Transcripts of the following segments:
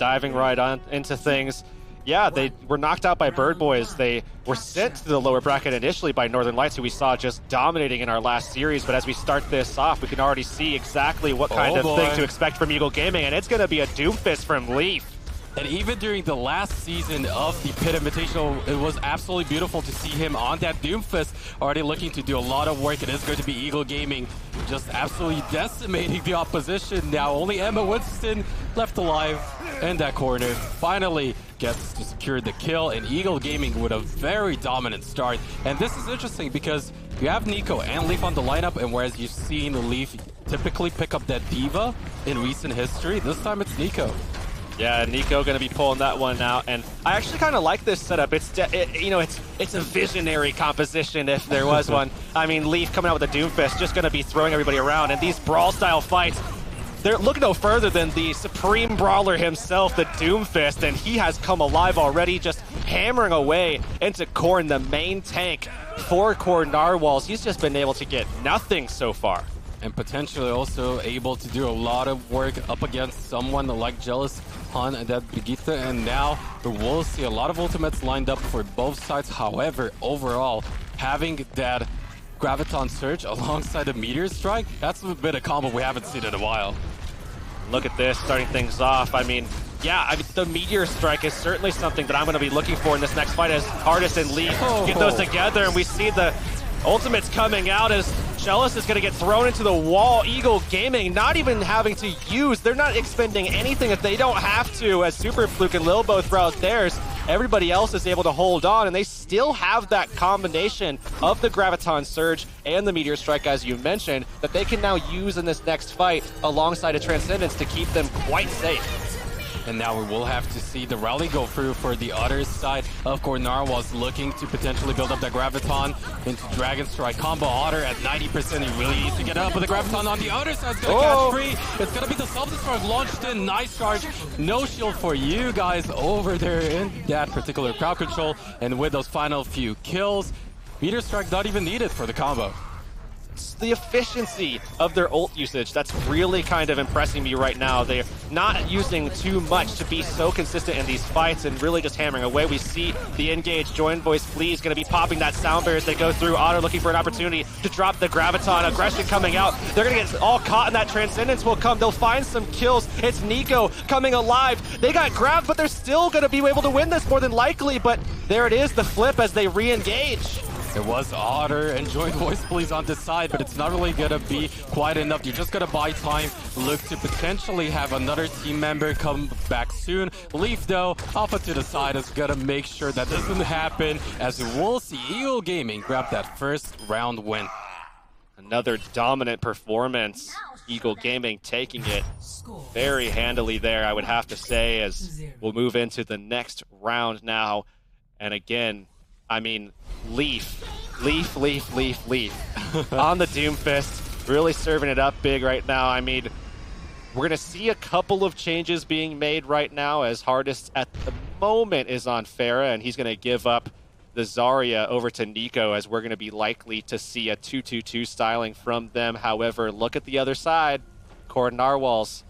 diving right on into things. Yeah, they were knocked out by Bird Boys. They were sent to the lower bracket initially by Northern Lights, who we saw just dominating in our last series. But as we start this off, we can already see exactly what kind of thing to expect from Eagle Gaming, and it's going to be a Doomfist from Leaf. And even during the last season of the Pit Invitational, it was absolutely beautiful to see him on that Doomfist, already looking to do a lot of work. It is going to be Eagle Gaming just absolutely decimating the opposition. Now only Emma Winston left alive in that corner. Finally gets to secure the kill, and Eagle Gaming with a very dominant start. And this is interesting because you have Nico and Leaf on the lineup, and whereas you've seen Leaf typically pick up that Diva in recent history, this time it's Nico. Yeah, Nico going to be pulling that one out, and I actually kind of like this setup. It's it's a visionary composition if there was one. I mean, Leaf coming out with a Doomfist, just going to be throwing everybody around, and these brawl-style fights, they're looking no further than the supreme brawler himself, the Doomfist, and he has come alive already, just hammering away into Koord, the main tank for Koord Narwhals. He's just been able to get nothing so far. And potentially also able to do a lot of work up against someone like Jealous on that Brigitte, and now we'll see a lot of ultimates lined up for both sides. However, overall, having that Graviton Surge alongside a Meteor Strike, that's a bit of combo we haven't seen in a while. Look at this, starting things off. I mean, yeah, the Meteor Strike is certainly something that I'm going to be looking for in this next fight as Artis and Leaf get those together, and we see the ultimates coming out as Jealous is going to get thrown into the wall. Eagle Gaming not even having to use, they're not expending anything if they don't have to, as Super Fluke and Lilbo throw out theirs. Everybody else is able to hold on, and they still have that combination of the Graviton Surge and the Meteor Strike, as you mentioned, that they can now use in this next fight alongside a Transcendence to keep them quite safe. And now we will have to see the rally go through for the other side of Koord Narwhals, looking to potentially build up that Graviton into Dragon Strike combo. Otter at 90%, he really needs to get up, but the Graviton on the other side is going to catch free. It's going to be the self-destruct launched in. Nice charge. No shield for you guys over there in that particular crowd control. And with those final few kills, Meteor Strike not even needed for the combo. It's the efficiency of their ult usage that's really kind of impressing me right now. They're not using too much to be so consistent in these fights and really just hammering away. We see the engage join voice Flea is going to be popping that sound barrier as they go through. Otter looking for an opportunity to drop the Graviton. Aggression coming out. They're going to get all caught in that Transcendence will come. They'll find some kills. It's Nico coming alive. They got grabbed, but they're still going to be able to win this more than likely. But there it is, the flip as they re-engage. It was Otter and Joint Voice Please on this side, but it's not really going to be quite enough. You're just going to buy time, look to potentially have another team member come back soon. Leaf, though, Alpha to the side is going to make sure that doesn't happen, as we'll see Eagle Gaming grab that first round win. Another dominant performance. Eagle Gaming taking it very handily there, I would have to say, as we'll move into the next round now. And again, I mean, Leaf on the Doomfist, really serving it up big right now. I mean, we're going to see a couple of changes being made right now, as Hardest at the moment is on Pharah, and he's going to give up the Zarya over to Nico, as we're going to be likely to see a 2-2-2 styling from them. However, look at the other side. Koord Narwhals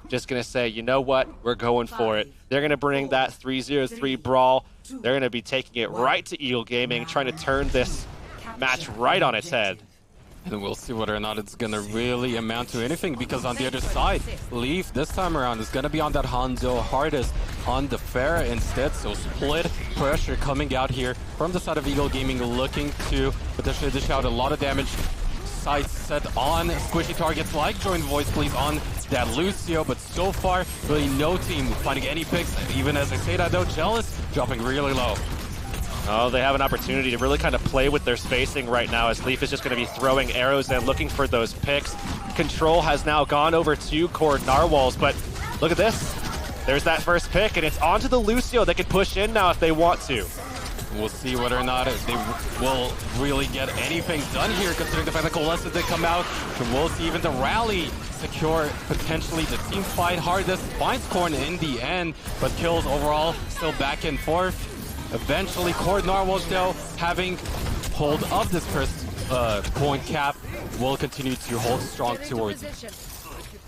just going to say, you know what, we're going for it. They're going to bring that 3-0-3 brawl. They're going to be taking it right to Eagle Gaming, trying to turn this match right on its head. And we'll see whether or not it's going to really amount to anything, because on the other side, Leaf this time around is going to be on that Hanzo, Hardest on the Pharah instead. So split pressure coming out here from the side of Eagle Gaming, looking to potentially dish out a lot of damage. Sights set on squishy targets like Joint Voice Please on that Lucio, but so far really no team finding any picks. Even as I say that though, Jealous dropping really low. Oh, they have an opportunity to really kind of play with their spacing right now, as Leaf is just going to be throwing arrows and looking for those picks. Control has now gone over to Koord Narwhals, but look at this. There's that first pick, and it's onto the Lucio. They can push in now if they want to. We'll see whether or not they will really get anything done here, considering the fact that Coalescence did come out. And we'll see even the rally secure potentially the team fight. Hardest finds Koord in the end, but kills overall still back and forth. Eventually, Koord Narwhals, though, having hold of this first point cap, will continue to hold strong towards it.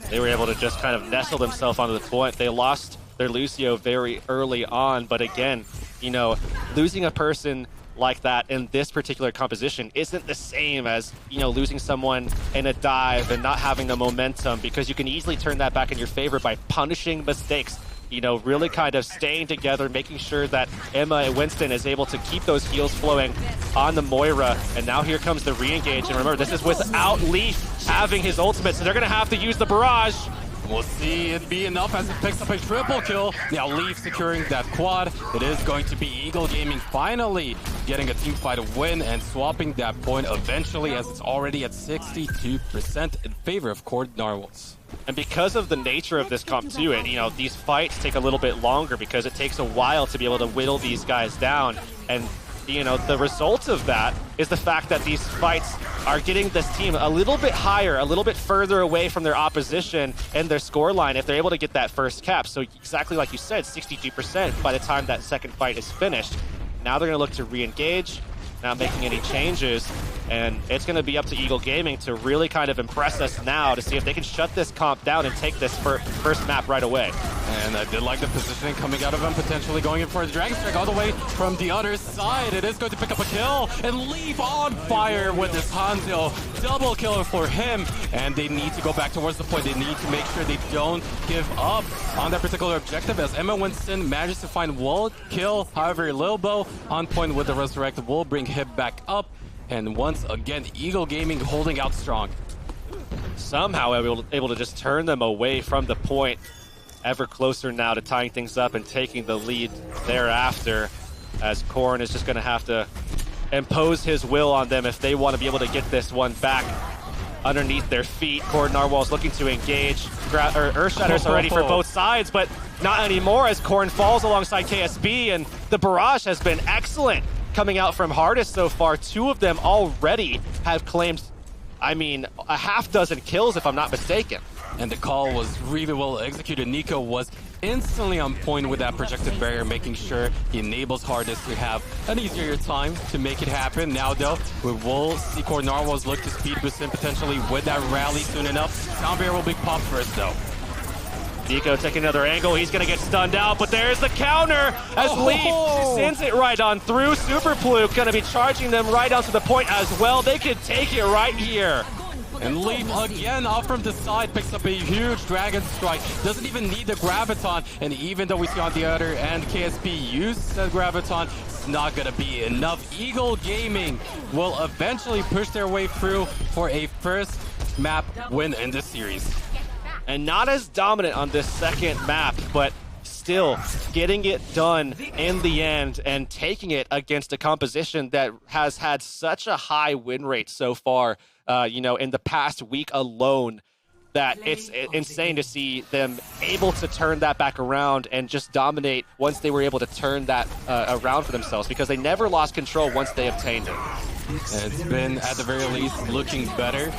They were able to just kind of nestle themselves onto the point. They lost their Lucio very early on. But again, you know, losing a person like that in this particular composition isn't the same as, you know, losing someone in a dive and not having the momentum, because you can easily turn that back in your favor by punishing mistakes. You know, really kind of staying together, making sure that Emma and Winston is able to keep those heals flowing on the Moira. And now here comes the re-engage. And remember, this is without Leaf having his ultimate, so they're going to have to use the barrage. We'll see it be enough as it picks up a triple kill. Now Leaf securing that quad. It is going to be Eagle Gaming finally getting a team fight win and swapping that point eventually, as it's already at 62% in favor of Koord Narwhals. And because of the nature of this comp too, and you know, these fights take a little bit longer because it takes a while to be able to whittle these guys down. And you know, the result of that is the fact that these fights are getting this team a little bit higher, a little bit further away from their opposition and their scoreline if they're able to get that first cap. So exactly like you said, 62% by the time that second fight is finished. Now they're going to look to re-engage, not making any changes. And it's going to be up to Eagle Gaming to really kind of impress us now to see if they can shut this comp down and take this first map right away. And I did like the positioning coming out of him, potentially going in for a Dragon Strike all the way from the other side. It is going to pick up a kill and leave on fire with this Hanzo. Double kill for him. And they need to go back towards the point. They need to make sure they don't give up on that particular objective, as Emma Winston manages to find wall kill. However, Lilbo on point with the Resurrect will bring him back up. And once again, Eagle Gaming holding out strong. Somehow able to just turn them away from the point, ever closer now to tying things up and taking the lead thereafter, as Koord is just going to have to impose his will on them if they want to be able to get this one back underneath their feet. Koord Narwhals looking to engage. Earthshatters are ready for both sides, but not anymore as Koord falls alongside KSB, and the barrage has been excellent coming out from Hardest so far. Two of them already have claimed, I mean, a half dozen kills if I'm not mistaken. And the call was really well executed. Nico was instantly on point with that projected barrier, making sure he enables Hardest to have an easier time to make it happen. Now though, we will see Koord Narwhals look to speed boost him potentially with that rally soon enough. Sound barrier will be popped first though. Nico taking another angle. He's going to get stunned out, but there's the counter as Leaf sends it right on through. Super Fluke going to be charging them right onto the point as well. They could take it right here. And Leaf again off from the side picks up a huge Dragon Strike. Doesn't even need the Graviton. And even though we see on the other end KSP use the Graviton, it's not going to be enough. Eagle Gaming will eventually push their way through for a first map win in this series. And not as dominant on this second map, but still getting it done in the end and taking it against a composition that has had such a high win rate so far, you know, in the past week alone, that it's insane to see them able to turn that back around and just dominate once they were able to turn that around for themselves, because they never lost control once they obtained it. And it's been, at the very least, looking better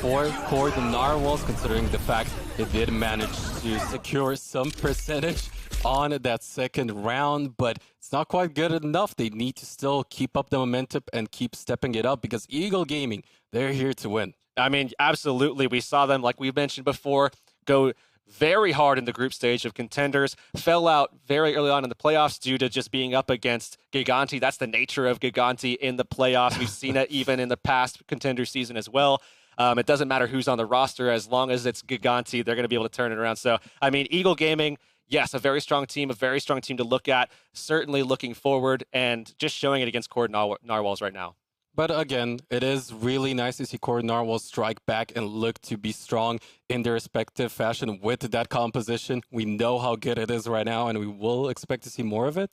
for Koord Narwhals, considering the fact they did manage to secure some percentage on that second round, but it's not quite good enough. They need to still keep up the momentum and keep stepping it up, because Eagle Gaming, they're here to win. I mean, absolutely. We saw them, like we mentioned before, go very hard in the group stage of contenders, fell out very early on in the playoffs due to just being up against Giganti. That's the nature of Giganti in the playoffs. We've seen it even in the past contender season as well. It doesn't matter who's on the roster, as long as it's Giganti, they're going to be able to turn it around. So, I mean, Eagle Gaming, yes, a very strong team to look at, certainly looking forward and just showing it against Koord Narwhals right now. But again, it is really nice to see Koord Narwhals strike back and look to be strong in their respective fashion with that composition. We know how good it is right now, and we will expect to see more of it.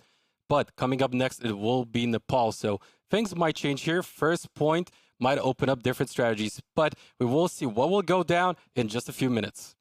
But coming up next, it will be Nepal. So things might change here. First point might open up different strategies, but we will see what will go down in just a few minutes.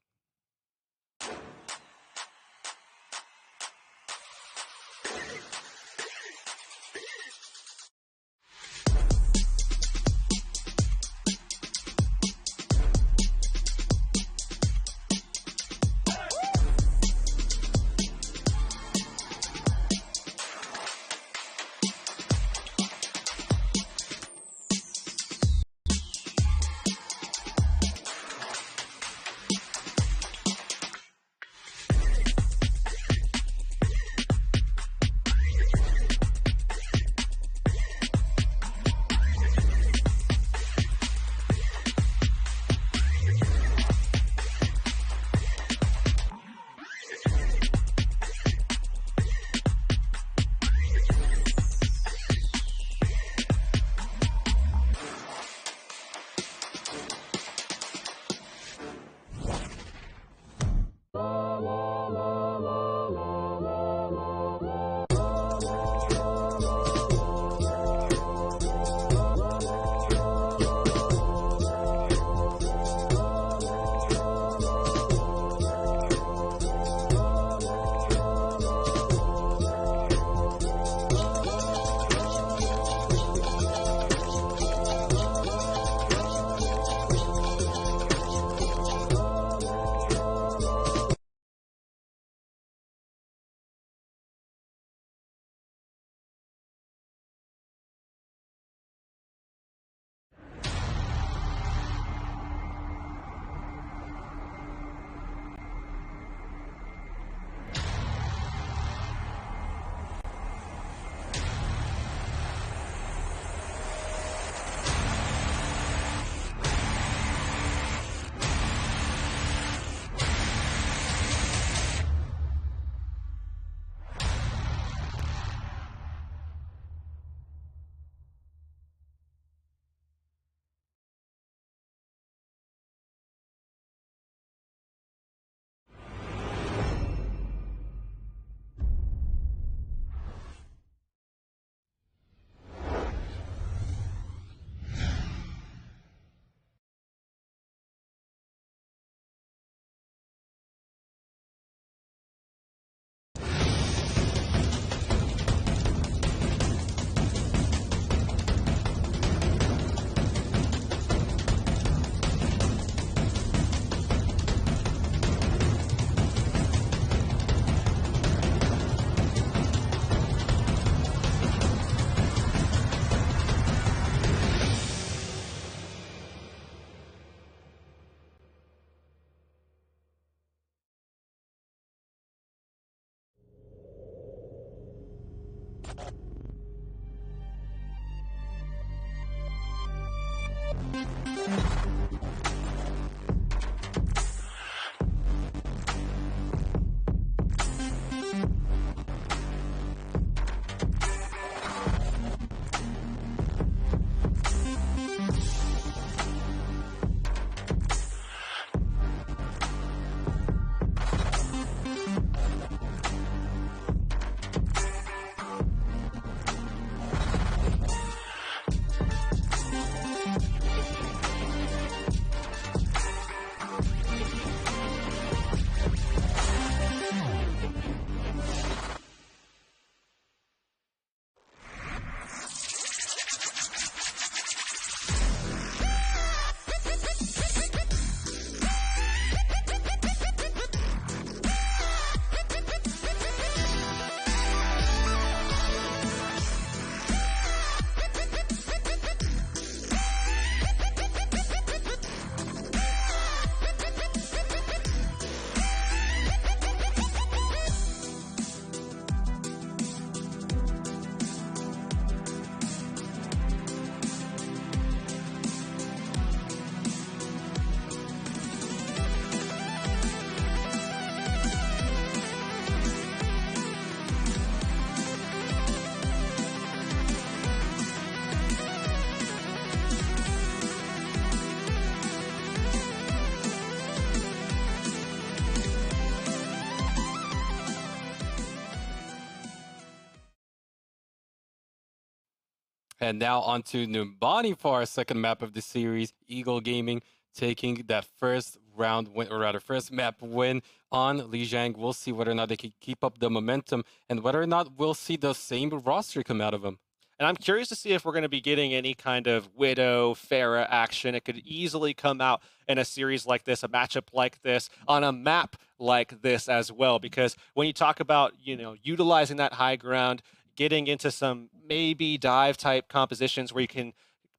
And now on to Numbani for our second map of the series. Eagle Gaming taking that first round win, or rather first map win on Lijiang. We'll see whether or not they can keep up the momentum and whether or not we'll see the same roster come out of them. And I'm curious to see if we're going to be getting any kind of Widow, Pharah action. It could easily come out in a series like this, a matchup like this, on a map like this as well. Because when you talk about, utilizing that high ground, getting into some maybe dive type compositions where you can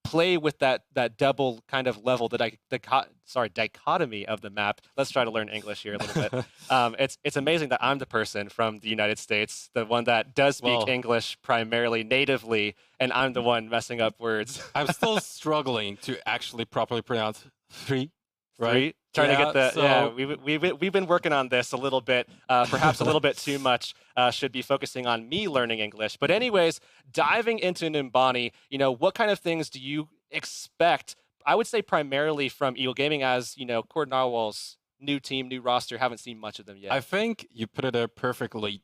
play with that double kind of level, dichotomy of the map. Let's try to learn English here a little bit. It's amazing that I'm the person from the United States, the one that does speak English primarily natively, and I'm the one messing up words. I'm still struggling to actually properly pronounce three. Right? Trying to get the we've been working on this a little bit, perhaps a little bit too much. Should be focusing on me learning English. But anyways, diving into Numbani, what kind of things do you expect? I would say primarily from Eagle Gaming, as Koord Narwhals, new team, new roster, haven't seen much of them yet. I think you put it there perfectly.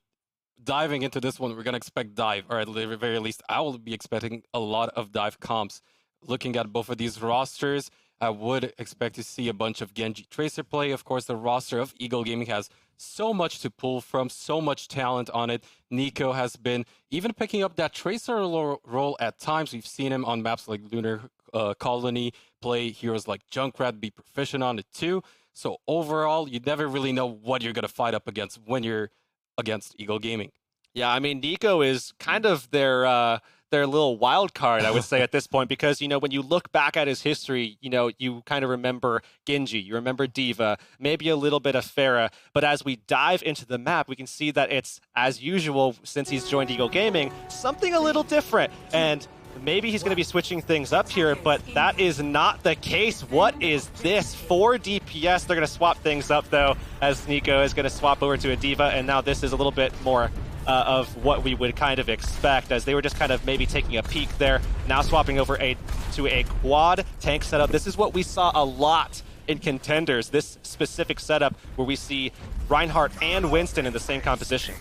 Diving into this one, we're gonna expect dive, or at the very least, I will be expecting a lot of dive comps. Looking at both of these rosters, I would expect to see a bunch of Genji Tracer play. Of course, the roster of Eagle Gaming has so much to pull from, so much talent on it. Nico has been even picking up that Tracer role at times. We've seen him on maps like Lunar Colony, play heroes like Junkrat, be proficient on it too. So overall, you never really know what you're going to fight up against when you're against Eagle Gaming. Yeah, I mean, Nico is kind of their little wild card, I would say, at this point, because, when you look back at his history, you kind of remember Genji, you remember Diva, maybe a little bit of Pharah. But as we dive into the map, we can see that it's, as usual, since he's joined Eagle Gaming, something a little different. And maybe he's going to be switching things up here, but that is not the case. What is this? 4 DPS. They're going to swap things up, though, as Nico is going to swap over to a Diva, and now this is a little bit more of what we would kind of expect, as they were just kind of maybe taking a peek there. Now swapping over to a quad tank setup. This is what we saw a lot in Contenders, this specific setup where we see Reinhardt and Winston in the same composition.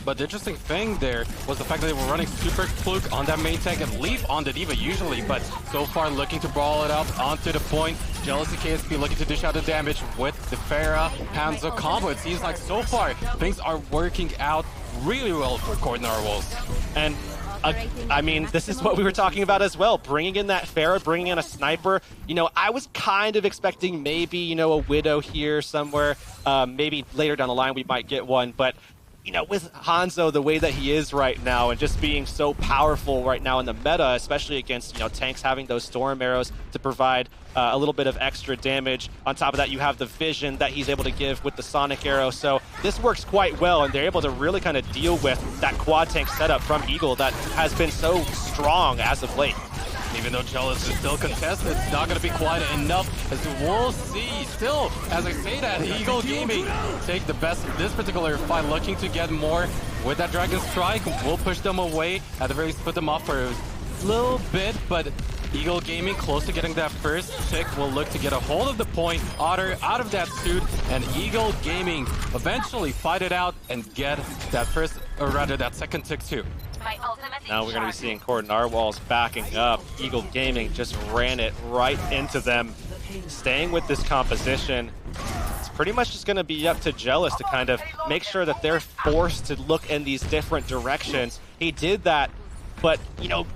But the interesting thing there was the fact that they were running Super Fluke on that main tank and Leaf on the Diva usually, but so far looking to brawl it up onto the point. Jealousy KSP looking to dish out the damage with the Pharah Hanzo combo. It seems like so far things are working out really well for Koord Narwhals. And I mean, this is what we were talking about as well. Bringing in that Pharah, bringing in a sniper. I was kind of expecting maybe, a Widow here somewhere. Maybe later down the line we might get one, but with Hanzo the way that he is right now and just being so powerful right now in the meta, especially against, tanks having those storm arrows to provide a little bit of extra damage. On top of that, you have the vision that he's able to give with the sonic arrow. So this works quite well, and they're able to really kind of deal with that quad tank setup from Eagle that has been so strong as of late. Even though Jealous is still contested, it's not going to be quite enough, as we'll see. Still, as I say that, Eagle Gaming take the best of this particular fight, looking to get more with that Dragon Strike. We'll push them away, at the very least put them off for a little bit, but Eagle Gaming close to getting that first tick. Will look to get a hold of the point, Otter out of that suit, and Eagle Gaming eventually fight it out and get that first, or rather that second tick too. Now we're going to be seeing Koord Narwhals backing up. Eagle Gaming just ran it right into them. Staying with this composition, it's pretty much just going to be up to Jealous to kind of make sure that they're forced to look in these different directions. He did that, but,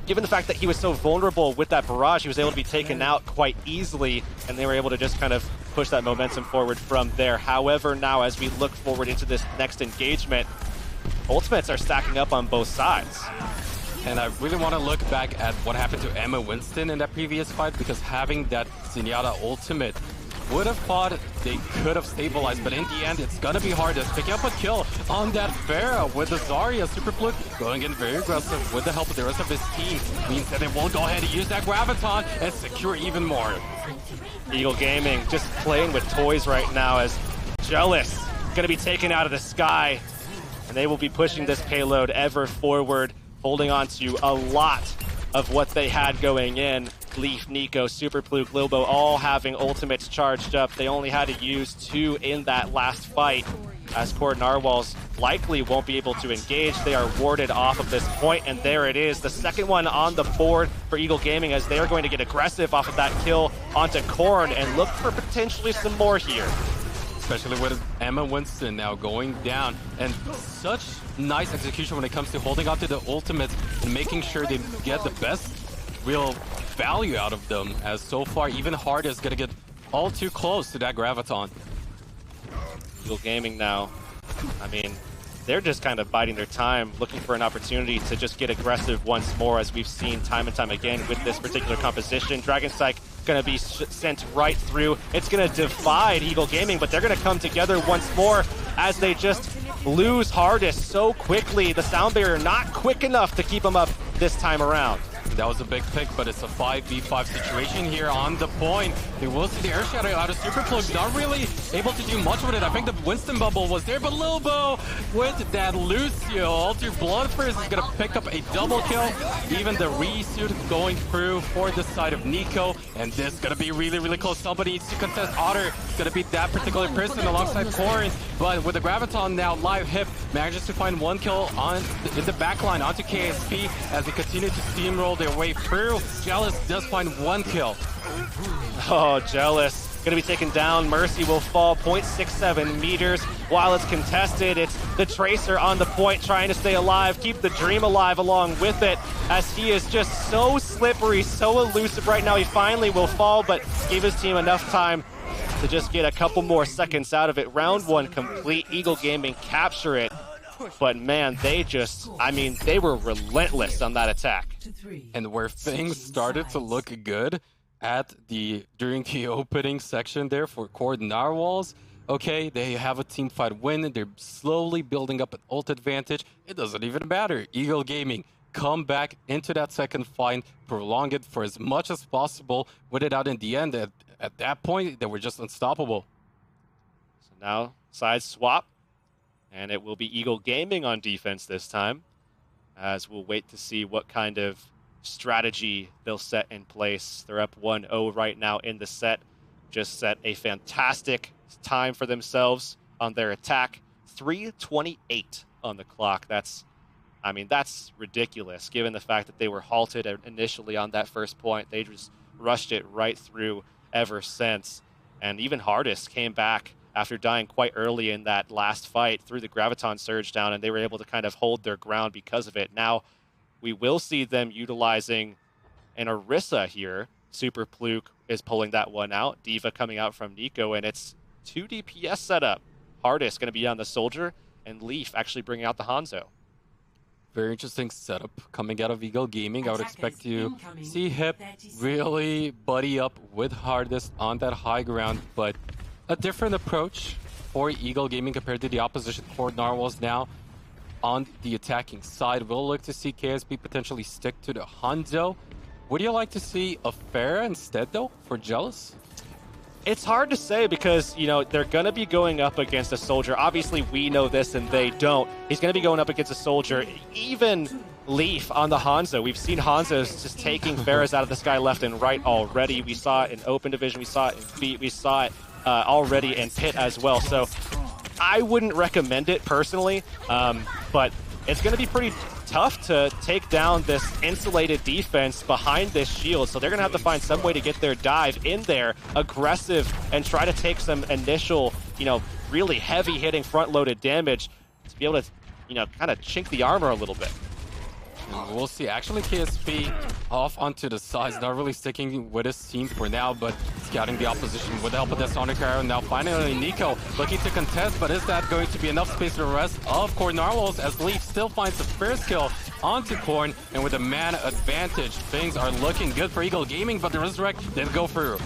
given the fact that he was so vulnerable with that barrage, he was able to be taken out quite easily, and they were able to just kind of push that momentum forward from there. However, now as we look forward into this next engagement, ultimates are stacking up on both sides. And I really want to look back at what happened to Emma Winston in that previous fight, because having that Zenyatta ultimate would have thought they could have stabilized, but in the end, it's gonna be hard. Just picking up a kill on that Pharah with the Zarya Super Fluke, going in very aggressive with the help of the rest of his team. Means that they won't go ahead and use that Graviton and secure even more. Eagle Gaming just playing with toys right now, as Jealous gonna be taken out of the sky, and they will be pushing this payload ever forward, holding on to a lot of what they had going in. Leaf, Nico, Super Fluke, Lobo all having ultimates charged up. They only had to use 2 in that last fight. as Koord Narwhals likely won't be able to engage. They are warded off of this point, and there it is. The second one on the board for Eagle Gaming as they are going to get aggressive off of that kill onto Koord and look for potentially some more here. Especially with Emma Winston now going down, and such nice execution when it comes to holding on to the ultimates and making sure they get the best real value out of them, as so far even Hard is going to get all too close to that Graviton. Eagle Gaming now, I mean, they're just kind of biding their time, looking for an opportunity to just get aggressive once more, as we've seen time and time again with this particular composition. Dragon Strike going to be sent right through. It's going to divide Eagle Gaming, but they're going to come together once more as they just lose Hardest so quickly. The sound barrier not quick enough to keep them up this time around. That was a big pick, but it's a 5v5 situation here on the point. We will see the air shadow out of Super Plug, not really able to do much with it. I think the Winston bubble was there, but Lobo with that Lucio, Alter Bloodthirst is going to pick up a double kill. Even the resuit going through for the side of Nico, and this is going to be really, really close. Somebody needs to contest Otter. It's going to be that particular person alongside Koord, but with the Graviton now live hip, manages to find one kill in the backline onto KSP as they continue to steamroll their way through. Jealous does find one kill. Oh, Jealous going to be taken down. Mercy will fall 0.67 meters while it's contested. It's the Tracer on the point trying to stay alive, keep the Dream alive along with it, as he is just so slippery, so elusive right now. He finally will fall, but gave his team enough time to just get a couple more seconds out of it. Round one complete. Eagle Gaming capture it. But man, they just, I mean, they were relentless on that attack. And where things started to look good during the opening section there for Koord Narwhals, okay, they have a team fight win. They're slowly building up an ult advantage. It doesn't even matter. Eagle Gaming come back into that second fight, prolong it for as much as possible, win it out in the end. At that point, they were just unstoppable. So now, side swap. And it will be Eagle Gaming on defense this time, as we'll wait to see what kind of strategy they'll set in place. They're up 1-0 right now in the set. Just set a fantastic time for themselves on their attack. 3:28 on the clock. That's ridiculous, given the fact that they were halted initially on that first point. They just rushed it right through ever since. And even Hardest came back after dying quite early in that last fight through the Graviton Surge down, and they were able to kind of hold their ground because of it. Now, we will see them utilizing an Orisa here. Super Pluke is pulling that one out. D.Va coming out from Nico, and it's 2 DPS setup. Hardest going to be on the Soldier, and Leaf actually bringing out the Hanzo. Very interesting setup coming out of Eagle Gaming. I would expect to see Hip really buddy up with Hardest on that high ground, but a different approach for Eagle Gaming compared to the opposition. Koord Narwhals now on the attacking side. We'll look to see KSP potentially stick to the Hanzo. Would you like to see a Pharah instead, though, for Jealous? It's hard to say because, you know, they're going to be going up against a Soldier. Obviously, we know this and they don't. He's going to be going up against a Soldier. Even Leaf on the Hanzo. We've seen Hanzo's just taking Pharahs out of the sky left and right already. We saw it in Open Division. We saw it in Beat. We saw it already in Pit as well. So I wouldn't recommend it personally, but it's going to be pretty tough to take down this insulated defense behind this shield. So they're going to have to find some way to get their dive in there, aggressive, and try to take some initial, you know, really heavy hitting front loaded damage to be able to, you know, kind of chink the armor a little bit. And we'll see. Actually, KSP off onto the sides, not really sticking with his team for now, but scouting the opposition with the help of the Sonic Arrow. Now finally Nico looking to contest, but is that going to be enough space for the rest of Koord Narwhals, as Leaf still finds the first kill onto Koord, and with a man advantage, things are looking good for Eagle Gaming, but the Resurrect didn't go through.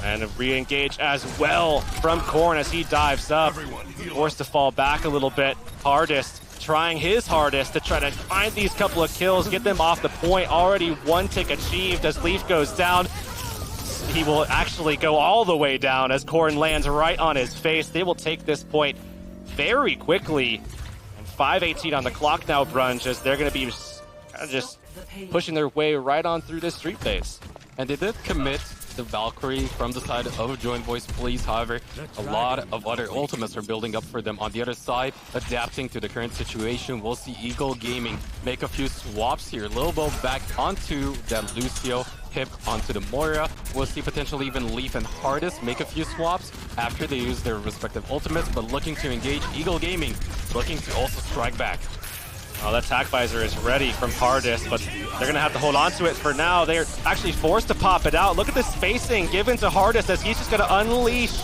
And a re-engage as well from Koord as he dives up, forced to fall back a little bit. Hardest trying his hardest to try to find these couple of kills, get them off the point. Already one tick achieved as Leaf goes down. He will actually go all the way down as Koord lands right on his face. They will take this point very quickly. And 5:18 on the clock now, Brunch, as they're going to be kind of just pushing their way right on through this street phase. And they did commit the Valkyrie from the side of Joint Voice Please. However, a lot of other ultimates are building up for them on the other side, adapting to the current situation. We'll see Eagle Gaming make a few swaps here. Lilbo back onto that Lucio, Hip onto the Moira. We'll see potentially even Leaf and Hardest make a few swaps after they use their respective ultimates, but looking to engage Eagle Gaming, looking to also strike back. Oh, that attack visor is ready from Hardest, but they're going to have to hold on to it for now. They're actually forced to pop it out. Look at the spacing given to Hardest as he's just going to unleash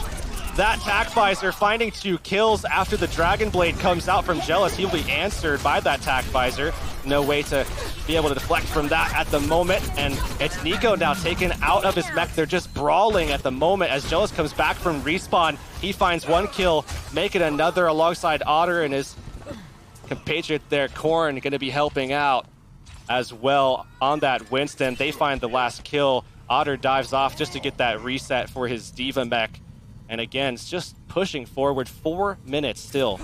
that attack visor, finding 2 kills after the Dragon Blade comes out from Jealous. He'll be answered by that attack visor. No way to be able to deflect from that at the moment, and it's Nico now taken out of his mech. They're just brawling at the moment as Jealous comes back from respawn. He finds 1 kill, making another alongside Otter, and his compatriot there, Koord, going to be helping out as well on that Winston. They find the last kill. Otter dives off just to get that reset for his Diva mech. And again, it's just pushing forward. 4 minutes still.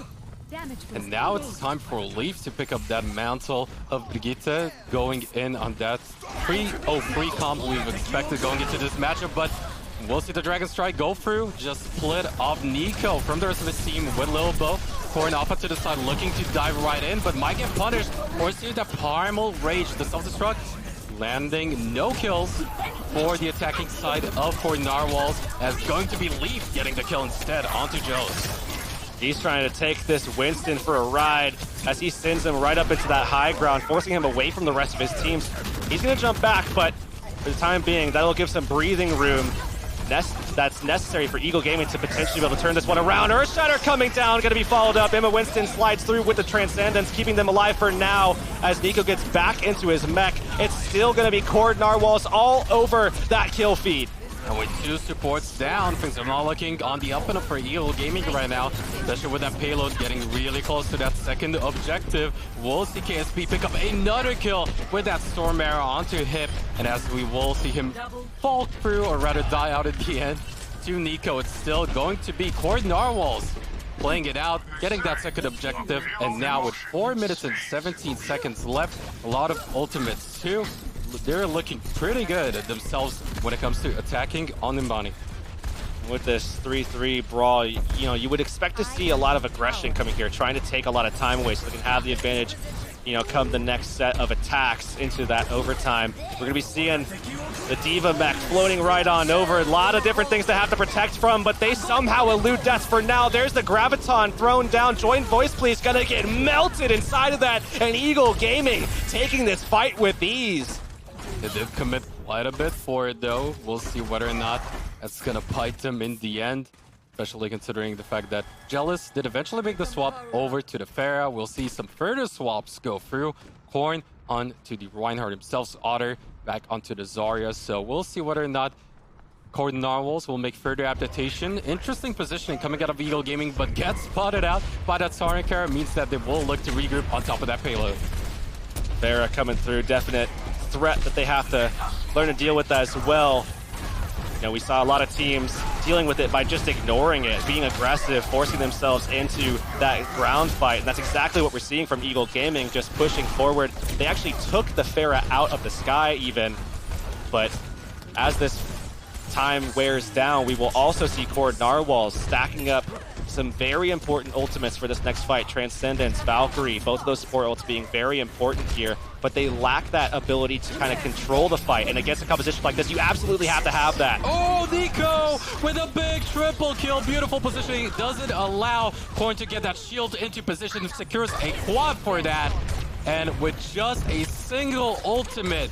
And now it's time for Leaf to pick up that mantle of Brigitte, going in on that free comp we've expected going into this matchup, but we'll see the Dragon Strike go through, just split off Nico from the rest of his team with Lilbo. Koord off to the side, looking to dive right in, but might get punished. Or see the Primal Rage, the self-destruct, landing no kills for the attacking side of Koord Narwhals, as going to be Leaf getting the kill instead onto Jealous. He's trying to take this Winston for a ride as he sends him right up into that high ground, forcing him away from the rest of his teams. He's going to jump back, but for the time being, that'll give some breathing room that's necessary for Eagle Gaming to potentially be able to turn this one around. Earthshatter coming down, going to be followed up. Emma Winston slides through with the Transcendence, keeping them alive for now as Nico gets back into his mech. It's still going to be Koord Narwhals all over that kill feed. And with 2 supports down, things are not looking on the up and up for Eagle Gaming right now, especially with that payload getting really close to that second objective. We'll see KSP pick up another kill with that Storm Arrow onto Hip, and as we will see him fall through, or rather die out at the end, to Nico, it's still going to be Koord Narwhals playing it out, getting that second objective, and now with 4 minutes and 17 seconds left, a lot of ultimates too. They're looking pretty good at themselves when it comes to attacking on Nimbani. With this 3-3 brawl, you know, you would expect to see a lot of aggression coming here, trying to take a lot of time away so they can have the advantage, you know, come the next set of attacks into that overtime. We're going to be seeing the Diva mech floating right on over. A lot of different things to have to protect from, but they somehow elude death for now. There's the Graviton thrown down. Joint Voice Please going to get melted inside of that, and Eagle Gaming taking this fight with ease. They did commit quite a bit for it though. We'll see whether or not that's gonna bite them in the end, especially considering the fact that Jealous did eventually make the swap over to the Pharah. We'll see some further swaps go through. Koord onto the Reinhardt himself, Otter back onto the Zarya. So we'll see whether or not Koord Narwhals will make further adaptation. Interesting positioning coming out of Eagle Gaming, but gets spotted out by that Sarenkara means that they will look to regroup on top of that payload. Pharah coming through, definite threat that they have to learn to deal with as well. You know, we saw a lot of teams dealing with it by just ignoring it, being aggressive, forcing themselves into that ground fight, and that's exactly what we're seeing from Eagle Gaming, just pushing forward. They actually took the Pharah out of the sky even, but as this time wears down, we will also see Koord Narwhals stacking up some very important ultimates for this next fight. Transcendence, Valkyrie, both of those support ults being very important here, but they lack that ability to kind of control the fight. And against a composition like this, you absolutely have to have that. Oh, Nico with a big triple kill. Beautiful positioning. Doesn't allow Koord to get that shield into position. Secures a quad for that. And with just a single ultimate,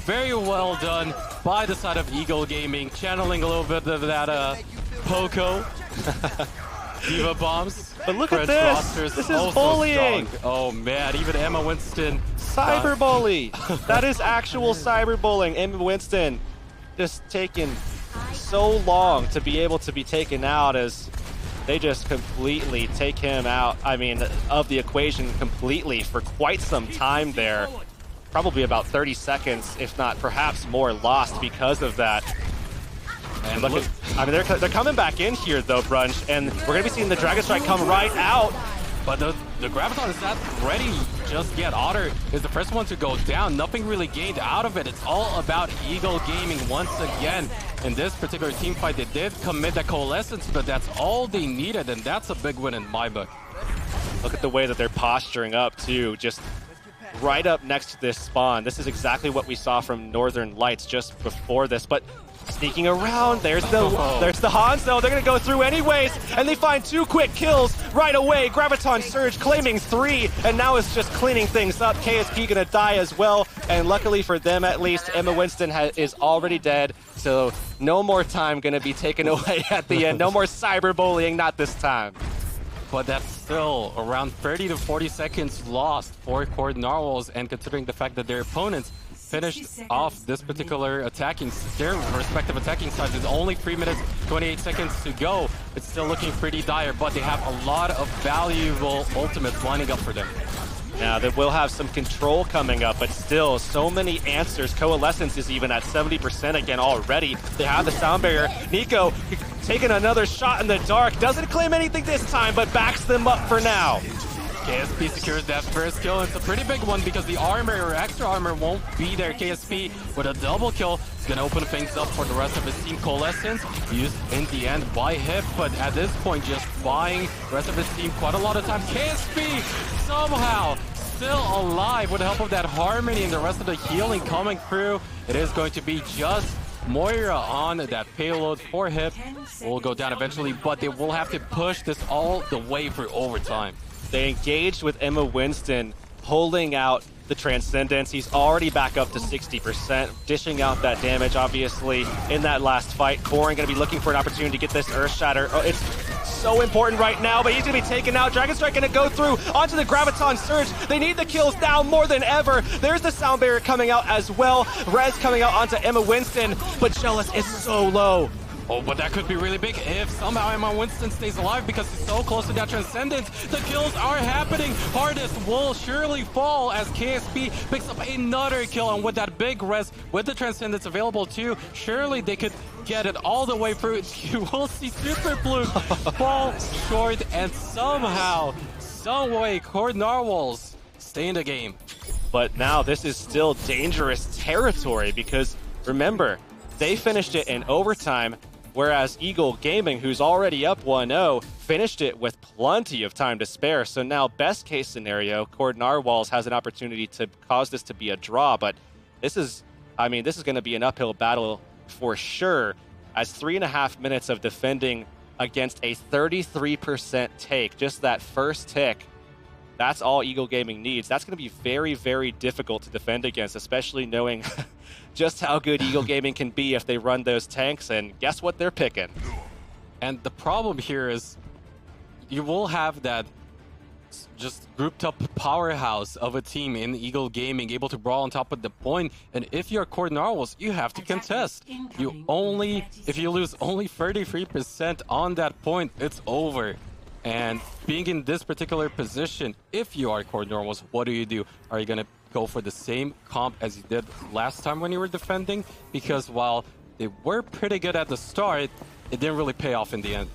very well done by the side of Eagle Gaming, channeling a little bit of that Poco. Diva bombs. But look at this. This is bullying. Strong. Oh man, even Emma Winston. Cyberbully. That is actual cyberbullying. Emma Winston just taking so long to be able to be taken out as they just completely take him out, I mean, of the equation completely for quite some time there. Probably about 30 seconds, if not perhaps more, lost because of that. And look at, I mean, they're coming back in here though, Brunch, and we're gonna be seeing the Dragon Strike come right out But the Graviton is not ready just yet. Otter is the first one to go down. Nothing really gained out of it. It's all about Eagle Gaming once again. In this particular team fight, they did commit that Coalescence, but that's all they needed, and that's a big win in my book. Look at the way that they're posturing up, too. Just right up next to this spawn. This is exactly what we saw from Northern Lights just before this, but sneaking around, there's the Hanzo. They're going to go through anyways, and they find 2 quick kills right away. Graviton Surge claiming 3, and now it's just cleaning things up. KSP going to die as well, and luckily for them at least, Emma Winston is already dead, so no more time going to be taken away at the end. No more cyberbullying, not this time. But that's still around 30 to 40 seconds lost for Koord Narwhals, and considering the fact that their opponents finished off this particular their respective attacking sides with only 3 minutes, 28 seconds to go, it's still looking pretty dire, but they have a lot of valuable ultimates lining up for them. Now that we'll have some control coming up, but still so many answers. Coalescence is even at 70% again already. They have the sound barrier. Nico taking another shot in the dark. Doesn't claim anything this time, but backs them up for now. KSP secures that first kill. It's a pretty big one because the armor or extra armor won't be there. KSP with a double kill is going to open things up for the rest of his team. Coalescence used in the end by Hip, but at this point just buying the rest of his team quite a lot of time. KSP somehow still alive with the help of that Harmony and the rest of the healing coming through. It is going to be just Moira on that payload for Hip. Will go down eventually, but they will have to push this all the way through overtime. They engaged with Emma Winston, holding out the Transcendence. He's already back up to 60%, dishing out that damage, obviously, in that last fight. Koord going to be looking for an opportunity to get this Earth Shatter. Oh, it's so important right now, but he's going to be taken out. Dragon Strike going to go through onto the Graviton Surge. They need the kills now more than ever. There's the Sound Barrier coming out as well. Rez coming out onto Emma Winston, but Jealous is so low. Oh, but that could be really big if somehow Emma Winston stays alive because he's so close to that Transcendence. The kills are happening. Hardest will surely fall as KSP picks up another kill, and with that big res, with the Transcendence available too, surely they could get it all the way through. You will see Super Blue fall short, and somehow, some way, Koord Narwhals stay in the game. But now this is still dangerous territory because, remember, they finished it in overtime, whereas Eagle Gaming, who's already up 1-0, finished it with plenty of time to spare. So now, best case scenario, Koord Narwhals has an opportunity to cause this to be a draw, but this is going to be an uphill battle for sure, as 3.5 minutes of defending against a 33% take, just that first tick. That's all Eagle Gaming needs. That's going to be very, very difficult to defend against, especially knowing just how good Eagle Gaming can be if they run those tanks, and guess what they're picking? And the problem here is you will have that just grouped up powerhouse of a team in Eagle Gaming able to brawl on top of the point, and if you're Koord Narwhals, you have to contest. If you lose only 33% on that point, it's over. And being in this particular position, if you are Koord Narwhals, what do? Are you going to go for the same comp as you did last time when you were defending? Because while they were pretty good at the start, it didn't really pay off in the end.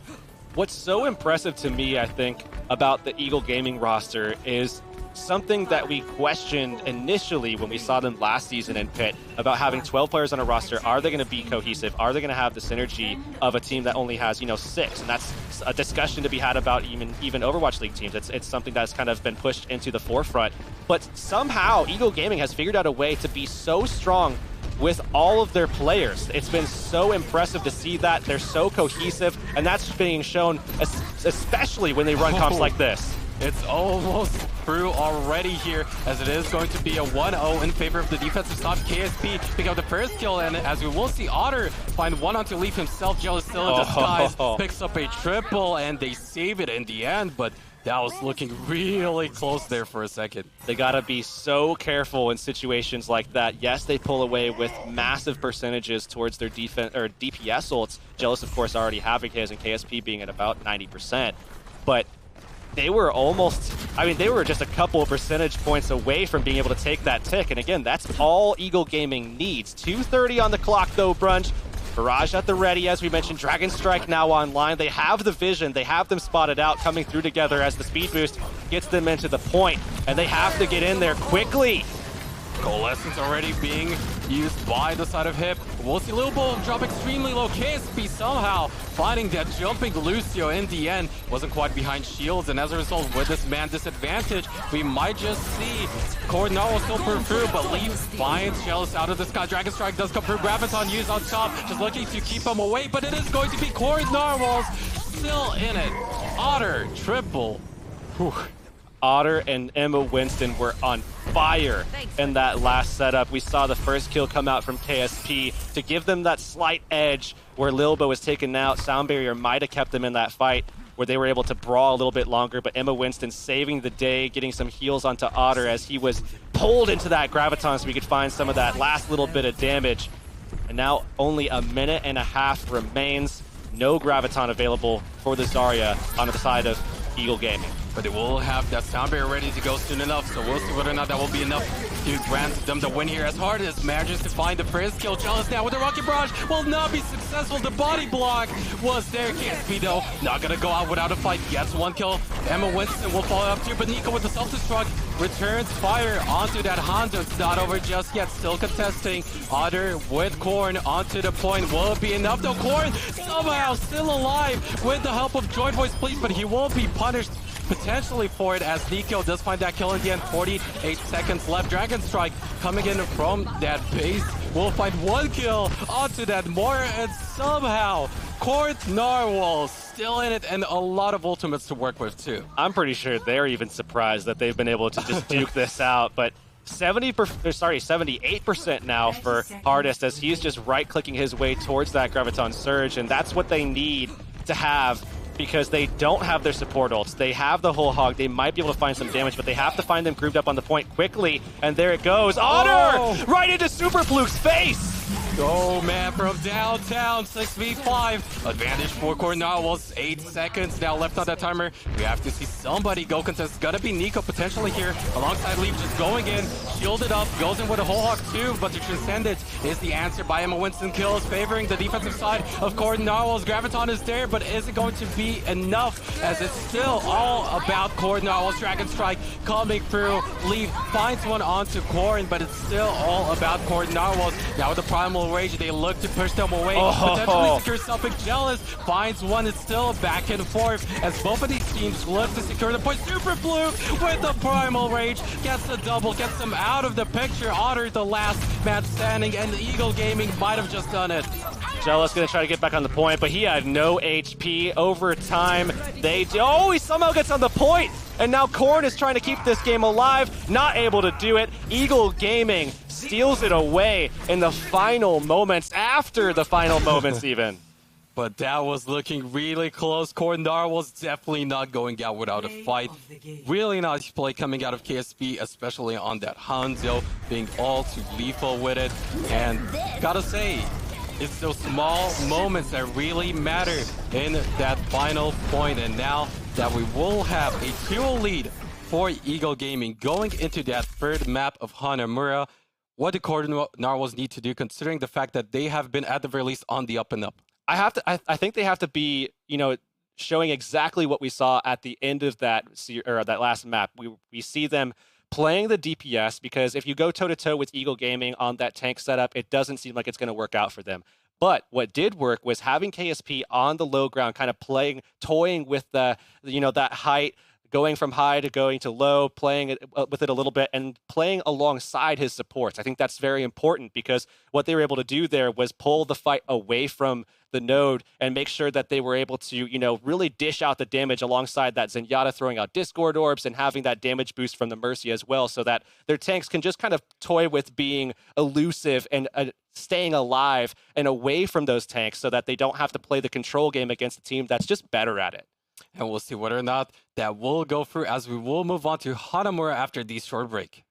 What's so impressive to me, I think, about the Eagle Gaming roster is something that we questioned initially when we saw them last season in Pit about having 12 players on a roster. Are they going to be cohesive? Are they going to have the synergy of a team that only has, 6? And that's a discussion to be had about even Overwatch League teams. It's something that's kind of been pushed into the forefront. But somehow Eagle Gaming has figured out a way to be so strong with all of their players. It's been so impressive to see that. They're so cohesive, and that's being shown especially when they run comps like this. It's almost through already here, as it is going to be a 1-0 in favor of the defensive stop. KSP pick up the first kill, and as we will see, Otter find one on to leave himself. Jealous still in disguise, picks up a triple, and they save it in the end, but that was looking really close there for a second. They gotta be so careful in situations like that. Yes, they pull away with massive percentages towards their defense or DPS ults. Jealous, of course, already having his, and KSP being at about 90%. But they were they were just a couple of percentage points away from being able to take that tick. And again, that's all Eagle Gaming needs. 2:30 on the clock though, Brunch. Barrage at the ready, as we mentioned. Dragon Strike now online. They have the vision. They have them spotted out, coming through together as the speed boost gets them into the point, and they have to get in there quickly. Coalescence already being used by the side of Hip. We'll see Lil Bull drop extremely low. KSP somehow finding that jumping Lucio in the end. Wasn't quite behind shields, and as a result, with this man disadvantage, we might just see Koord Narwhals still pull through, but Lee finds Jealous out of the sky. Dragon Strike does come through. Graviton used on top, just looking to keep him away, but it is going to be Koord Narwhals still in it. Otter triple. Whew. Otter and Emma Winston were on fire in that last setup. We saw the first kill come out from KSP to give them that slight edge where Lilbo was taken out. Sound Barrier might have kept them in that fight where they were able to brawl a little bit longer, but Emma Winston saving the day, getting some heals onto Otter as he was pulled into that Graviton so we could find some of that last little bit of damage. And now only a minute and a half remains. No Graviton available for the Zarya on the side of Eagle Gaming. But they will have that sound barrier ready to go soon enough, so we'll see whether or not that will be enough to grant them the win here. As Hardest manages to find the first kill. Jealous now with the Rocket Barrage will not be successful. The body block was there. KSP though, not gonna go out without a fight. Gets one kill. Emma Winston will follow up too, but Nico with the self-destruct returns fire onto that Hanzo. It's not over just yet, still contesting. Otter with Korn onto the point. Will it be enough though? Korn somehow still alive with the help of Joy Voice Please, but he will be punished potentially for it as Nico does find that kill in the end. 48 seconds left. Dragon Strike coming in from that base will find one kill onto that Moira, and somehow Koord Narwhals still in it, and a lot of ultimates to work with too. I'm pretty sure they're even surprised that they've been able to just duke this out, but 78% now for Hardest as he's just right-clicking his way towards that Graviton Surge, and that's what they need to have, because they don't have their support ults. They have the whole hog. They might be able to find some damage, but they have to find them grouped up on the point quickly. And there it goes. Otter! Right into Super Fluke's face! Oh man, from downtown, 6v5. Advantage for Koord Narwhals. 8 seconds now left on that timer. We have to see somebody go contest. It's gonna be Nico potentially here, alongside Leaf just going in, shielded up, goes in with a whole hog too, but the Transcendent is the answer by Emma Winston kills, favoring the defensive side of Koord Narwhals. Graviton is there, but is it going to be enough, as it's still all about Koord Narwhals. Dragon Strike coming through. Leaf finds one onto Korn, but it's still all about Koord Narwhals. Now with the Primal Rage, they look to push them away. Potentially secure something. Jealous finds one. It's still back and forth as both of these teams look to secure the point. Super Blue with the Primal Rage gets the double, gets them out of the picture. Otter, the last man standing, and Eagle Gaming might have just done it. Jealous gonna try to get back on the point, but he had no HP. Over time, he somehow gets on the point, and now Korn is trying to keep this game alive, not able to do it. Eagle Gaming steals it away in the final moments, after the final moments even. But that was looking really close. Koord Narwhals definitely not going out without a fight. Really nice play coming out of KSP, especially on that Hanzo, being all too lethal with it. And gotta say, it's those small moments that really matter in that final point. And now that we will have a 2-0 lead for Eagle Gaming going into that third map of Hanamura, what do Koord Narwhals need to do, considering the fact that they have been at the very least on the up and up? I think they have to be, showing exactly what we saw at the end of that last map. We see them playing the DPS, because if you go toe-to-toe with Eagle Gaming on that tank setup, it doesn't seem like it's going to work out for them. But what did work was having KSP on the low ground, kind of toying with that height, going from high to going to low, playing it with it a little bit, and playing alongside his supports. I think that's very important, because what they were able to do there was pull the fight away from the node and make sure that they were able to, really dish out the damage alongside that Zenyatta throwing out Discord Orbs and having that damage boost from the Mercy as well, so that their tanks can just kind of toy with being elusive and staying alive and away from those tanks, so that they don't have to play the control game against a team that's just better at it. And we'll see whether or not that will go through, as we will move on to Hanamura after this short break.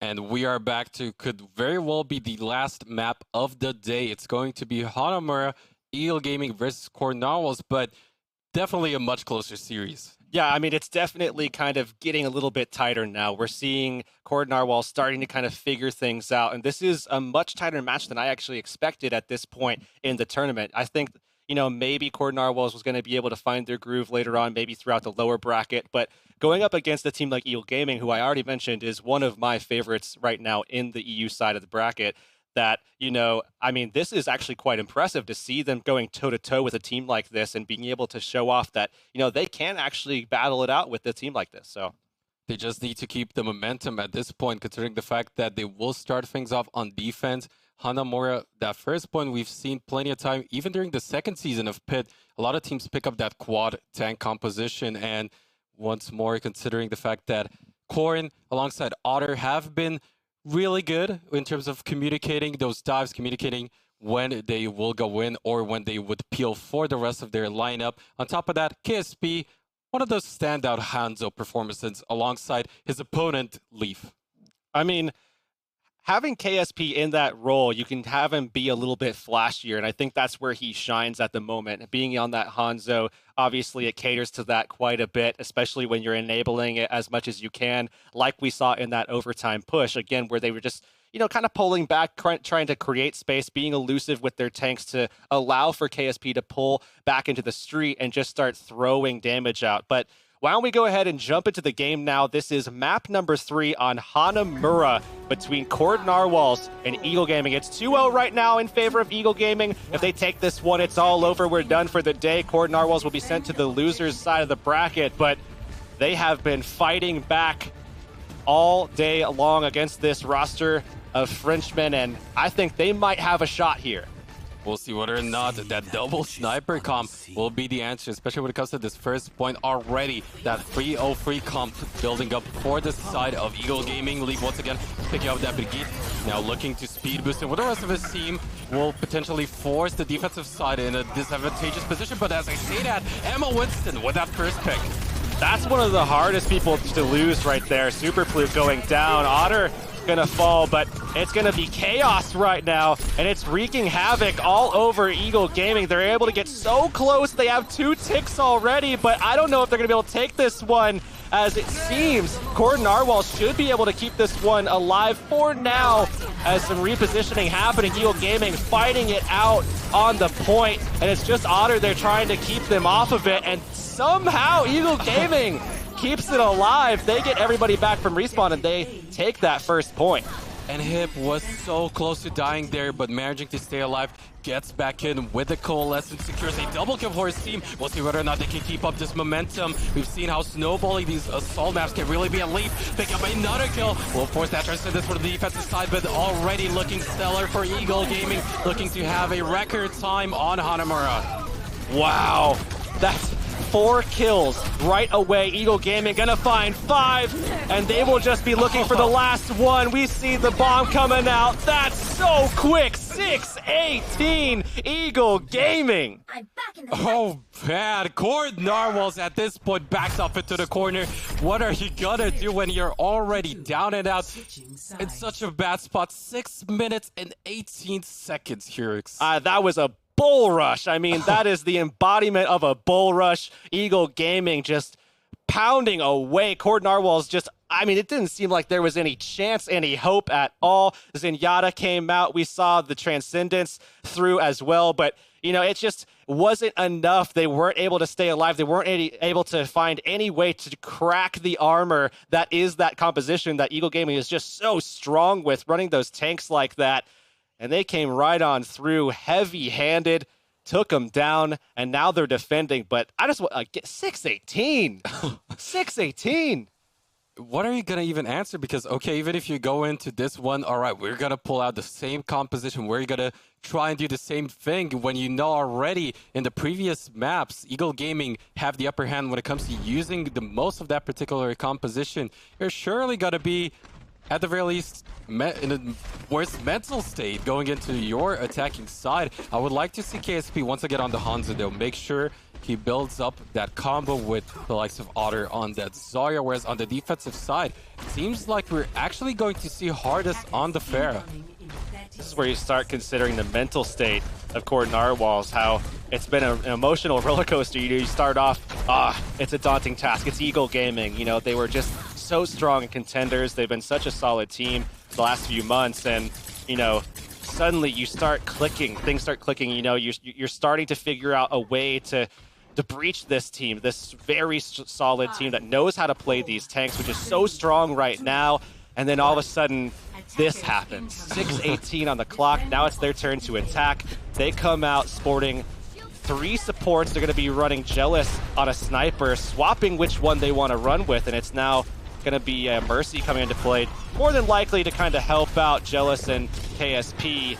And we are back to could very well be the last map of the day. It's going to be Hanamura, Eagle Gaming versus Koord Narwhals, but definitely a much closer series. Yeah, I mean, it's definitely kind of getting a little bit tighter now. We're seeing Koord Narwhals starting to kind of figure things out, and this is a much tighter match than I actually expected at this point in the tournament. I think, you know, maybe Koord Narwhals was going to be able to find their groove later on, maybe throughout the lower bracket, but going up against a team like Eagle Gaming, who I already mentioned is one of my favorites right now in the EU side of the bracket, that, you know, I mean, this is actually quite impressive to see them going toe-to-toe with a team like this and being able to show off that, you know, they can actually battle it out with a team like this. So they just need to keep the momentum at this point, considering the fact that they will start things off on defense. Hanamura, that first point, we've seen plenty of time, even during the second season of Pit, a lot of teams pick up that quad tank composition. And once more, considering the fact that Koord alongside Otter have been really good in terms of communicating those dives, communicating when they will go in or when they would peel for the rest of their lineup. On top of that, KSP, one of those standout Hanzo performances alongside his opponent, Leaf. I mean, having KSP in that role, you can have him be a little bit flashier, and I think that's where he shines at the moment. Being on that Hanzo, obviously it caters to that quite a bit, especially when you're enabling it as much as you can, like we saw in that overtime push, again, where they were just, you know, kind of pulling back, trying to create space, being elusive with their tanks to allow for KSP to pull back into the street and just start throwing damage out. But why don't we go ahead and jump into the game now? This is map number 3 on Hanamura between Koord Narwhals and Eagle Gaming. It's 2-0 right now in favor of Eagle Gaming. If they take this one, it's all over. We're done for the day. Koord Narwhals will be sent to the losers side of the bracket, but they have been fighting back all day long against this roster of Frenchmen, and I think they might have a shot here. We'll see whether or not that double sniper comp will be the answer, especially when it comes to this first point already. That 3-0-3 comp building up for the side of Eagle Gaming. League once again picking up that Brigitte, now looking to speed boost, and with the rest of his team will potentially force the defensive side in a disadvantageous position. But as I say that, Emma Winston with that first pick. That's one of the hardest people to lose right there. Super Flute going down. Otter gonna fall, but it's gonna be chaos right now, and it's wreaking havoc all over Eagle Gaming. They're able to get so close. They have 2 ticks already, but I don't know if they're gonna be able to take this one, as it seems Koord Narwhals should be able to keep this one alive for now, as some repositioning happening. Eagle Gaming fighting it out on the point, and it's just Otter they're trying to keep them off of it, and somehow Eagle Gaming keeps it alive. They get everybody back from respawn, and they take that first point. And Hip was so close to dying there, but managing to stay alive, gets back in with the Coalescence, secures a double kill for his team. We'll see whether or not they can keep up this momentum. We've seen how snowballing these assault maps can really be a leap. Pick up another kill. We'll force that transcendence for the defensive side, but already looking stellar for Eagle Gaming, looking to have a record time on Hanamura. Wow, that's 4 kills right away. Eagle Gaming gonna find 5, and they will just be looking for the last one. We see the bomb coming out. That's so quick. 6-18 Eagle Gaming. I'm back in the Oh, bad. Koord Narwhals at this point backs up into the corner. What are you gonna do when you're already down and out in such a bad spot? 6 minutes and 18 seconds, Hurix. That was a bull rush. I mean, that is the embodiment of a bull rush. Eagle Gaming just pounding away. Koord Narwhals just, I mean, it didn't seem like there was any chance, any hope at all. Zenyatta came out. We saw the Transcendence through as well, but, you know, it just wasn't enough. They weren't able to stay alive. They weren't able to find any way to crack the armor that is that composition that Eagle Gaming is just so strong with, running those tanks like that. And they came right on through, heavy-handed, took them down, and now they're defending. But I just want to get 6-18. 6-18. What are you going to even answer? Because, okay, even if you go into this one, all right, we're going to pull out the same composition. We're going to try and do the same thing when you know already in the previous maps, Eagle Gaming have the upper hand when it comes to using the most of that particular composition. You're surely going to be, at the very least, in a worse mental state going into your attacking side. I would like to see KSP once again on the Hanzo, though. Make sure he builds up that combo with the likes of Otter on that Zarya, whereas on the defensive side, it seems like we're actually going to see Hardest on the Pharah. This is where you start considering the mental state of Koord Narwhals, how it's been an emotional roller coaster. You start off, it's a daunting task. It's Eagle Gaming. You know, they were just so strong contenders. They've been such a solid team the last few months, and you know, suddenly you start clicking. Things start clicking. You know, you're starting to figure out a way to breach this team, this very solid team that knows how to play these tanks, which is so strong right now. And then all of a sudden, this happens. 6:18 on the clock. Now it's their turn to attack. They come out sporting 3 supports. They're going to be running Jealous on a sniper, swapping which one they want to run with, and it's now going to be Mercy coming into play, more than likely to kind of help out Jealous and KSP,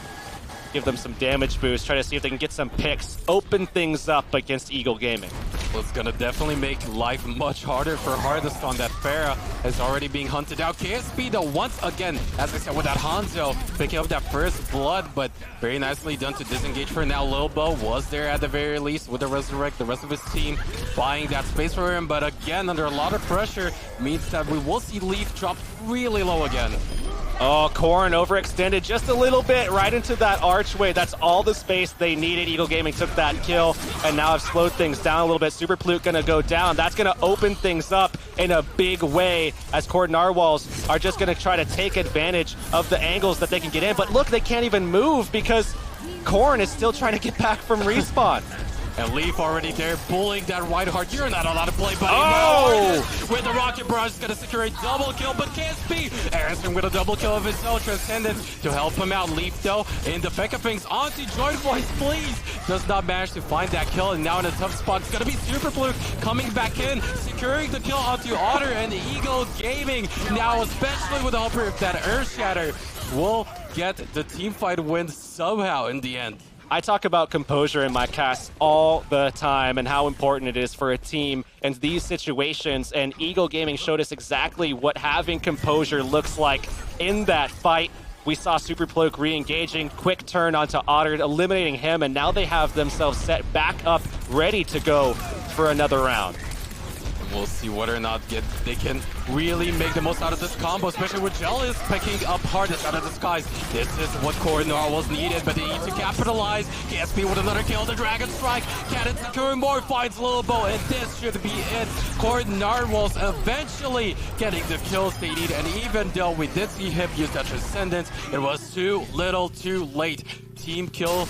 give them some damage boost, try to see if they can get some picks, open things up against Eagle Gaming. Well, it's gonna definitely make life much harder for Hardest on that Pharah. Is already being hunted out. KSP though, once again, as I said, with that Hanzo, picking up that first blood, but very nicely done to disengage for now. Lilbo was there at the very least with the Resurrect, the rest of his team buying that space for him, but again, under a lot of pressure, means that we will see Leaf drop really low again. Oh, Corn overextended just a little bit right into that archway. That's all the space they needed. Eagle Gaming took that kill and now have slowed things down a little bit. Super Plute gonna go down. That's gonna open things up in a big way as Koord Narwhals are just gonna try to take advantage of the angles that they can get in. But look, they can't even move because Corn is still trying to get back from respawn. And Leaf already there, pulling that right hard. You're not allowed to play, buddy. Oh! No, with the Rocket Barrage, is going to secure a double kill, but KSP answering with a double kill of his own. Transcendence to help him out. Leaf, though, in the Pekka-Pings onto Joint Voice, please. Does not manage to find that kill, and now in a tough spot. It's going to be Super Fluke coming back in, securing the kill onto Otter and Eagle Gaming. Now, especially with the help of that Earth Shatter, will get the teamfight win somehow in the end. I talk about composure in my cast all the time and how important it is for a team in these situations, and Eagle Gaming showed us exactly what having composure looks like in that fight. We saw Super Ploak re-engaging, quick turn onto Otter, eliminating him, and now they have themselves set back up, ready to go for another round. We'll see whether or not they can really make the most out of this combo, especially with Jealous picking up Hardest out of the skies. This is what Koord Narwhals needed, but they need to capitalize. KSP with another kill, the Dragon Strike. Cannon securing more, finds Lilbo, and this should be it. Koord Narwhals eventually getting the kills they need, and even though we did see him use that Transcendence, it was too little too late. Team kill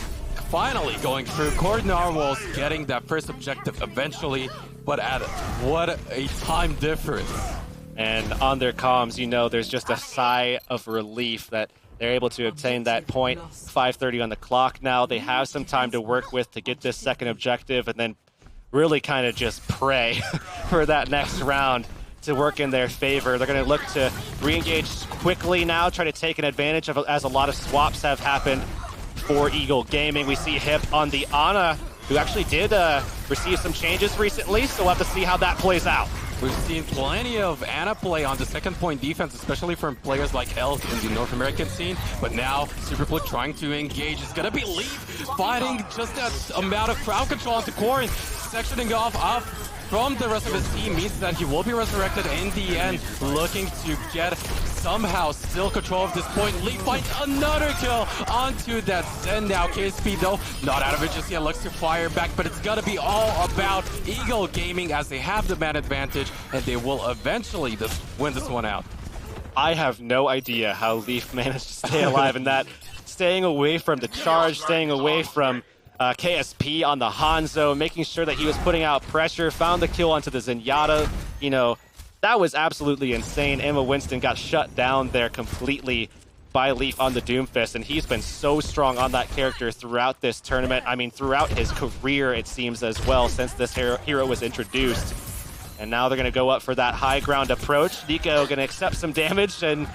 finally going through. Koord Narwhals getting that first objective eventually, but at what a time difference. And on their comms, you know, there's just a sigh of relief that they're able to obtain that point. 5:30 on the clock now. They have some time to work with to get this second objective and then really kind of just pray for that next round to work in their favor. They're going to look to re-engage quickly now, try to take an advantage of, as a lot of swaps have happened for Eagle Gaming. We see Hip on the Ana, who actually did receive some changes recently, so we'll have to see how that plays out. We've seen plenty of Ana play on the second point defense, especially from players like Elk in the North American scene, but now Superfluke trying to engage. It's gonna be Leaf fighting just that amount of crowd control onto Koord, sectioning off from the rest of his team means that he will be resurrected in the end, looking to get somehow still control of this point. Leaf finds another kill onto that Zen now. KSP though, not out of it just yet, looks to fire back, but it's gonna be all about Eagle Gaming as they have the man advantage and they will eventually just win this one out. I have no idea how Leaf managed to stay alive in that. Staying away from the charge, staying away from KSP on the Hanzo, making sure that he was putting out pressure, found the kill onto the Zenyatta. You know, that was absolutely insane. Emma Winston got shut down there completely by Leaf on the Doomfist, and he's been so strong on that character throughout this tournament. I mean, throughout his career, it seems, as well, since this hero was introduced. And now they're going to go up for that high ground approach. Nico going to accept some damage and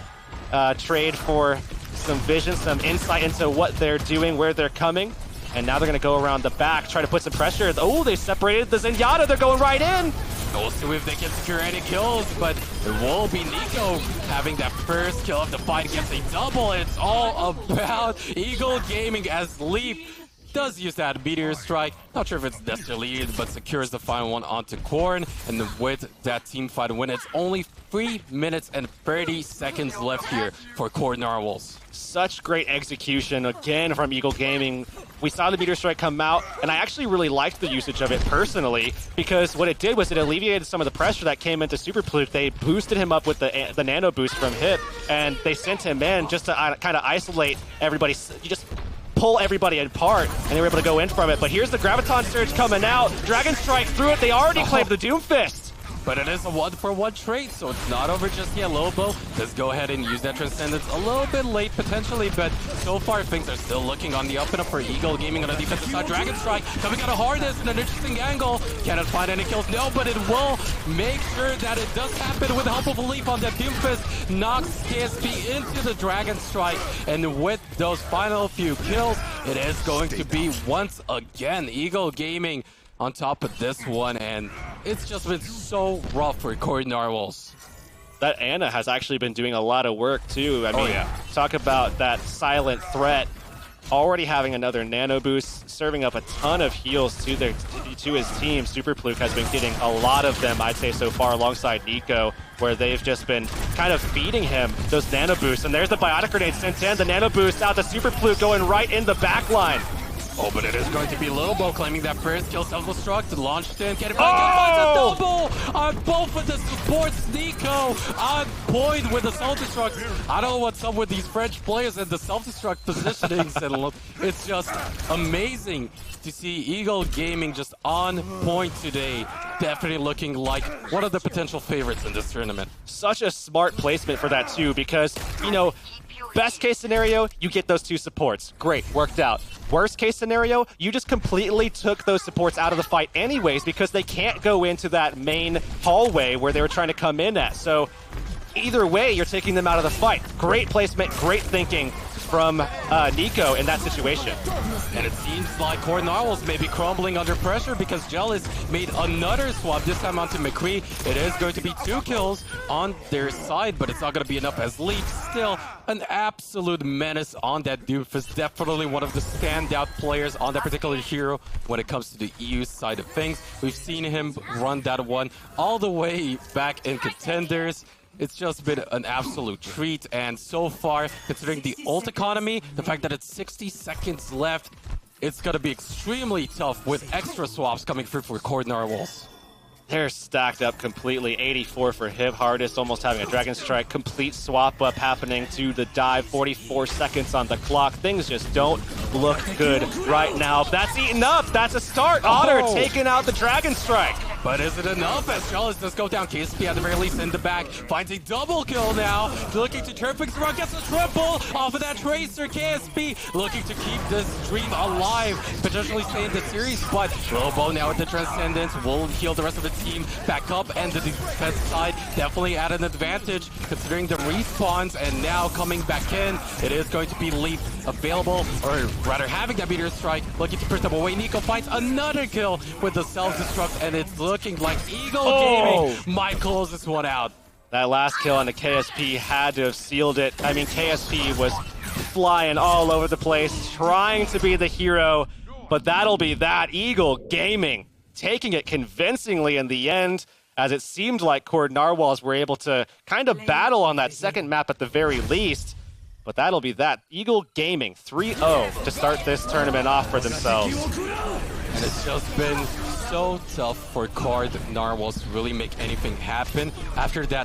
trade for some vision, some insight into what they're doing, where they're coming. And now they're going to go around the back, try to put some pressure. Oh, they separated the Zenyatta. They're going right in. We'll see if they can secure any kills, but it will be Nico having that first kill of the fight against a double. It's all about Eagle Gaming as Leaf does use that Meteor Strike. Not sure if it's necessarily it, but secures the final one onto Koord. And with that team fight win, it's only 3 minutes and 30 seconds left here for Koord Narwhals. Such great execution again from Eagle Gaming. We saw the Meteor Strike come out, and I actually really liked the usage of it personally, because what it did was it alleviated some of the pressure that came into Super Pluke. They boosted him up with the nano boost from Hip, and they sent him in just to kind of isolate everybody. You just pull everybody apart, and they were able to go in from it. But here's the Graviton Surge coming out. Dragon Strike through it. They already claimed the Doomfist. But it is a 1-for-1 trade, so it's not over just yet. Lobo does go ahead and use that Transcendence a little bit late, potentially, but so far things are still looking on the up and up for Eagle Gaming on the defensive side. Dragon Strike coming out of Hardest in an interesting angle. Cannot find any kills, no, but it will make sure that it does happen with the help of a leap on that Doomfist. Knocks KSP into the Dragon Strike, and with those final few kills, it is going to be once again Eagle Gaming on top of this one, and it's just been so rough for Koord Narwhals. That Ana has actually been doing a lot of work too. I mean, talk about that silent threat. Already having another nano boost, serving up a ton of heals to his team. Super Pluke has been getting a lot of them, I'd say, so far alongside Nico, where they've just been kind of feeding him those nano boosts. And there's the Biotic Grenade sent in, the nano boost out to Super Pluke going right in the back line. Oh, but it is going to be Lobo claiming that first kill, self-destruct, launched in, get it back, a double on both of the supports. Nico on point with the self-destruct. I don't know what's up with these French players and the self-destruct positionings, and it's just amazing to see Eagle Gaming just on point today. Definitely looking like one of the potential favorites in this tournament. Such a smart placement for that too, because, you know, best case scenario, you get those two supports. Great, worked out. Worst case scenario, you just completely took those supports out of the fight anyways, because they can't go into that main hallway where they were trying to come in at. So either way, you're taking them out of the fight. Great placement, great thinking from Nico in that situation. And it seems like Koord Narwhals may be crumbling under pressure, because Jealous made another swap, this time onto McCree. It is going to be 2 kills on their side, but it's not going to be enough as Leap still an absolute menace on that Doomfist. Definitely one of the standout players on that particular hero when it comes to the EU side of things. We've seen him run that one all the way back in Contenders. It's just been an absolute treat, and so far, considering the ult economy, the fact that it's 60 seconds left, it's going to be extremely tough with extra swaps coming through for Koord Narwhals. They're stacked up completely. 84 for Hip. Hardest almost having a Dragon Strike. Complete swap up happening to the dive. 44 seconds on the clock. Things just don't look good right now. That's eaten up. That's a start. Otter taking out the Dragon Strike. But is it enough as Jealous does go down? KSP at the very least in the back. Finds a double kill now. Looking to turn things around. Gets a triple off of that Tracer. KSP looking to keep this dream alive. Potentially stay in the series. But Lobo now with the Transcendence will heal the rest of the team back up. And the defense side definitely at an advantage considering the respawns. And now coming back in, it is going to be Leap available. Or rather having that Meteor Strike. Looking to push them away. Nico finds another kill with the self-destruct. And it's looking like Eagle Gaming might close this one out. That last kill on the KSP had to have sealed it. I mean, KSP was flying all over the place, trying to be the hero, but that'll be that. Eagle Gaming taking it convincingly in the end, as it seemed like Koord Narwhals were able to kind of battle on that second map at the very least. But that'll be that. Eagle Gaming 3-0 to start this tournament off for themselves. And it's just been so tough for Koord Narwhals to really make anything happen after that